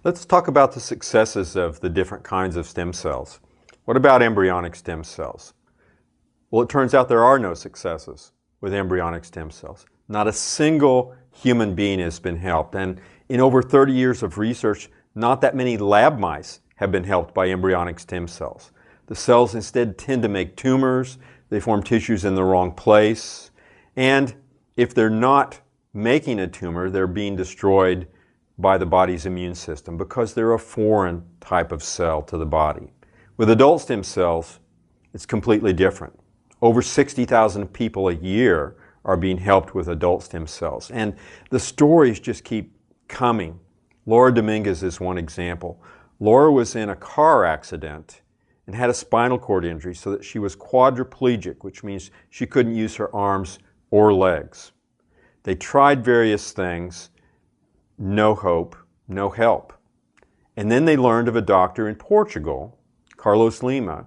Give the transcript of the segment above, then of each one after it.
Let's talk about the successes of the different kinds of stem cells. What about embryonic stem cells? Well, it turns out there are no successes with embryonic stem cells. Not a single human being has been helped. And in over 30 years of research, not that many lab mice have been helped by embryonic stem cells. The cells instead tend to make tumors, they form tissues in the wrong place, and if they're not making a tumor, they're being destroyed by the body's immune system because they're a foreign type of cell to the body. With adult stem cells, it's completely different. Over 60,000 people a year are being helped with adult stem cells, and the stories just keep coming. Laura Dominguez is one example. Laura was in a car accident and had a spinal cord injury so that she was quadriplegic, which means she couldn't use her arms or legs. They tried various things, no hope, no help. And then they learned of a doctor in Portugal, Carlos Lima,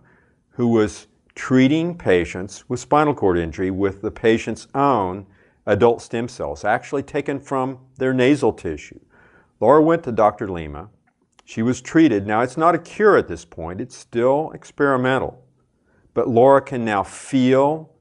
who was treating patients with spinal cord injury with the patient's own adult stem cells, actually taken from their nasal tissue. Laura went to Dr. Lima. She was treated. Now, it's not a cure at this point. It's still experimental. But Laura can now feel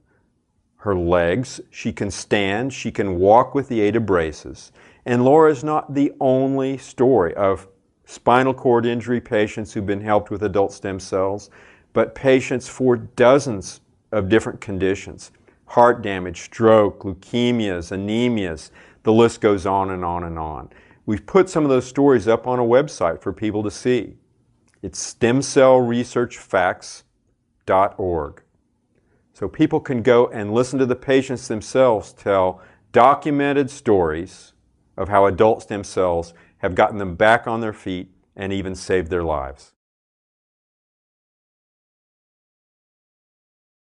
her legs. She can stand. She can walk with the aid of braces. And Laura is not the only story of spinal cord injury patients who've been helped with adult stem cells, but patients for dozens of different conditions. Heart damage, stroke, leukemias, anemias. The list goes on and on and on. We've put some of those stories up on a website for people to see. It's stemcellresearchfacts.org. So people can go and listen to the patients themselves tell documented stories of how adult stem cells have gotten them back on their feet and even saved their lives.